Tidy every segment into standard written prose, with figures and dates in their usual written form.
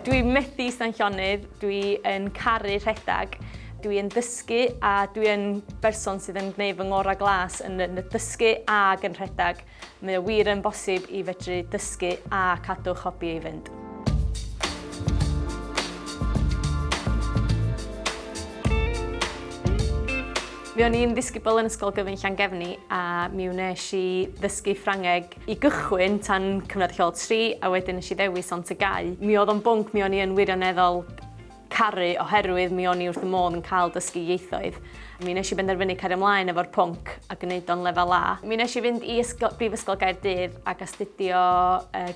Dwi'n methu stanllonydd, dwi'n caru rhedag, dwi'n dysgu a dwi'n berson sydd yn gwneud fy ngorau glas yn dysgu ac yn rhedag. Mae o wir yn bosib i fedru dysgu a cadw'ch hobi i fynd. Mi o'n i'n ddisgybl yn ysgol gyfun Llangefni a mi wnes i ddysgu Ffrangeg i gychwyn tan cyfnod lleol 3 a wedyn nes i ddewis ond y gau. Mi oedd o'n bwnc mi o'n i yn wirioneddol caru oherwydd mi o'n i wrth y modd yn cael dysgu ieithoedd. Mi nes i benderfynu cario ymlaen efo'r pwnc a gwneud o'n lefel A. Mi nes i fynd i Brifysgol Gaerdydd ac astudio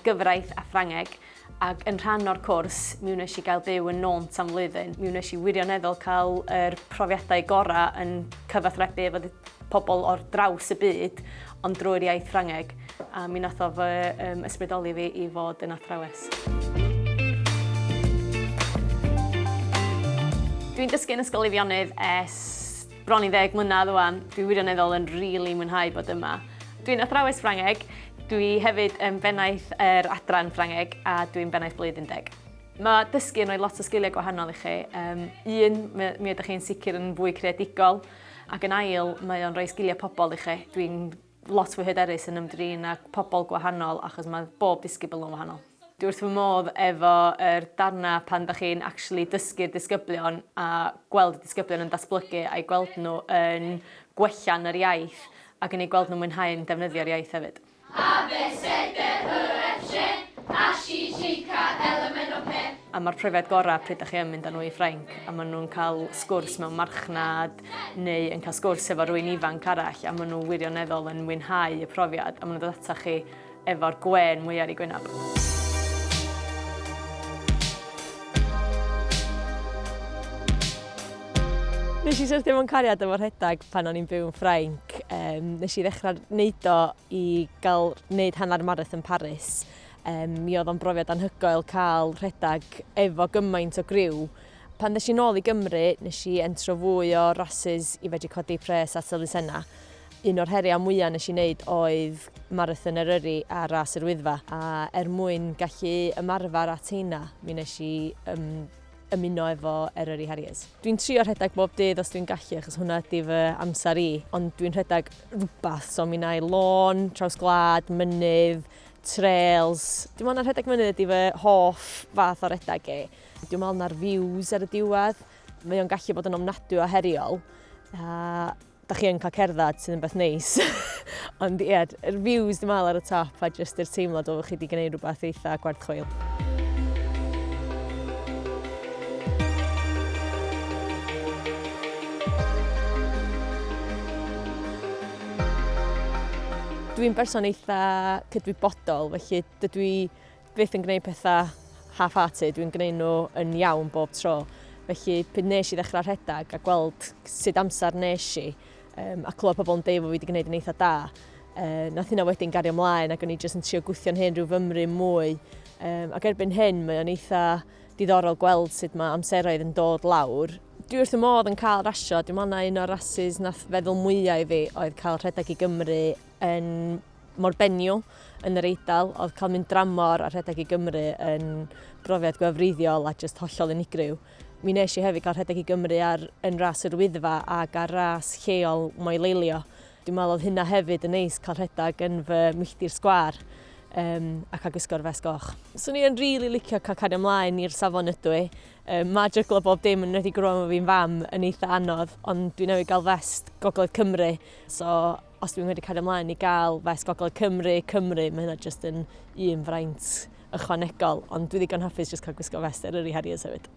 gyfraith a Ffrangeg. Ac yn rhan o'r cwrs, mi wnes i gael byw yn Nont am flwyddyn. Mi wnes i wirioneddol cael yr profiadau gorau yn cyfathrebu efo pobl o'r draws y byd, ond drwy'r iaith Ffrangeg. A mi nath o fy ysbrydoli fi i fod yn athrawes. Dwi'n dysgu yn ysgol Ifionnydd bron i 10 mlynedd wan. Dwi wirioneddol yn rili mwynhau bod yma. Dwi'n athrawes Ffrangeg. Dwi hefyd yn bennaeth yr adran Ffrangeg a dwi'n bennaeth blwyddyn 10. Mae dysgu yn rhoi lot o sgiliau gwahanol i chi. Mi ydych chi'n sicr yn fwy creadigol ac yn ail, mae o'n rhoi sgiliau pobl i chi. Dwi'n lot fwy hyderus yn ymdrin ag pobl gwahanol achos mae bob disgybl yn wahanol. Dwi wrth fy modd efo darna pan ydych chi'n actually dysgu'r disgyblion a gweld y disgyblion yn datblygu a'i gweld nhw yn gwella'n yr iaith ac yn ei gweld nhw'n mwynhau'n defnyddio'r iaith hefyd. A, B, C, D, E, F, G, A, C, G, K, L, M, N, O, P. A mae'r profiad gorau pryd ydych chi yn mynd â nhw i Ffrainc a maen nhw'n cael sgwrs mewn marchnad neu yn cael sgwrs efo rhywun ifanc arall a maen nhw wirioneddol yn mwynhau y profiad a maen nhw'n dod ata chi efo'r gwen mwy ar ei gwyneb. Nes i syrthio mewn cariad efo'r rhedag pan o'n i'n byw yn Ffrainc. Nes i ddechrau wneud o i gael wneud hanner marathon Paris. Mi oedd o'n brofiad anhygoel cael rhedag efo gymaint o griw. Pan nes i nôl i Gymru, nes i entro fwy o rosses i fedru codi pres at elusennau. Un o'r heriau mwyaf nes i wneud oedd marathon Eryri a ras yr Wyddfa. A mwyn gallu ymarfer at heina, mi nes i ymuno efo Eryri Harriers. Dwi'n trio rhedag bob dydd os dwi'n gallu, achos hwnna ydy fy amser i, ond dwi'n rhedag rhywbeth, so mi wna i lôn, traws gwlad, mynydd, trails. Dwi'n meddwl na rhedag mynydd ydy fy hoff fath o redag i. Dwi'n meddwl na'r views ar y diwedd. Mae o'n gallu bod yn ofnadwy o heriol. Da chi yn cael cerdded sydd yn beth neis. Ond ie, yr views dwi'n meddwl ar y top a jyst yr teimlad o chi wedi gwneud rhywbeth eitha gwerthchwyl. Dwi'n berson eitha cydwybodol, felly dydw i byth yn gwneud pethau half-hearted, dwi'n gwneud nhw yn iawn bob tro. Felly pryd nes i ddechrau rhedag a gweld sut amser nes i a clywed pobl yn deud bod fi wedi gwneud yn eitha da, nath hynna wedyn gario ymlaen ac o'n i jyst yn trio gwythio'n hyn rhyw fymryn mwy. Ac erbyn hyn mae o'n eitha diddorol gweld sut mae amseroedd yn dod lawr. Dwi wrth y modd yn cael rasio. Dwi'n meddwl na un o'r rhasys nath feddwl mwyaf i fi oedd cael rhedag i Gymru yn Morbenio yn yr Eidal. Oedd cael mynd dramor a rhedag i Gymru yn brofiad gwefriddiol a jyst hollol unigryw. Mi nes i hefyd cael rhedag i Gymru yn ras yr Wyddfa ac ar ras lleol Moeleilio. Dwi'n meddwl oedd hynna hefyd yn neis cael rhedag yn fy milltir sgwâr ac ag ysgor fes goch. Swn i yn rili licio cael cario ymlaen i'r safon ydw i. Mae jyglo bob dim yn wedi gwrw am fi'n fam yn eitha anodd, ond dwi'n newid gael fest Gogledd Cymru. So, os dwi'n wedi cario ymlaen i gael fest Gogledd Cymru, mae hynna jyst yn un fraint ychwanegol, ond dwi ddigon hapus jyst cael gwisgo fest Eryri Harriers hefyd.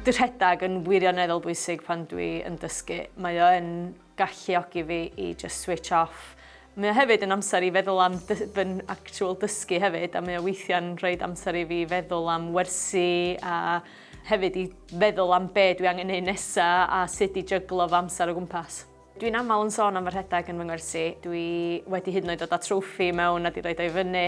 Dwi'n rhedag yn wirioneddol bwysig pan dwi yn dysgu. Mae o yn galluogi fi i just switch off. Mae o hefyd yn amser i feddwl am fy actual dysgu hefyd, a mae o weithiau'n rhoi amser i fi feddwl am wersi a hefyd i feddwl am be dwi angen neud nesa a sut i jyglo fy amser o gwmpas. Dwi'n aml yn sôn am fy rhedag yn fy ngwersi. Dwi wedi hyd yn oed dod â trwffi mewn a di roed o'i fyny,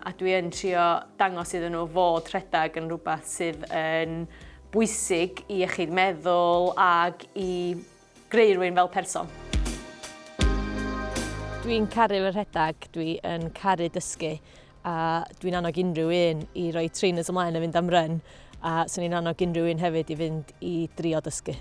a dwi yn trio dangos iddyn nhw fod rhedag yn rhywbeth sydd yn bwysig i iechyd meddwl ac i greu rhywun fel person. Dwi'n caru fy rhedag, dwi'n caru dysgu a dwi'n annog unrhyw un i roi trainers ymlaen a fynd am run a 'swn i'n annog unrhyw un hefyd i fynd i drio dysgu.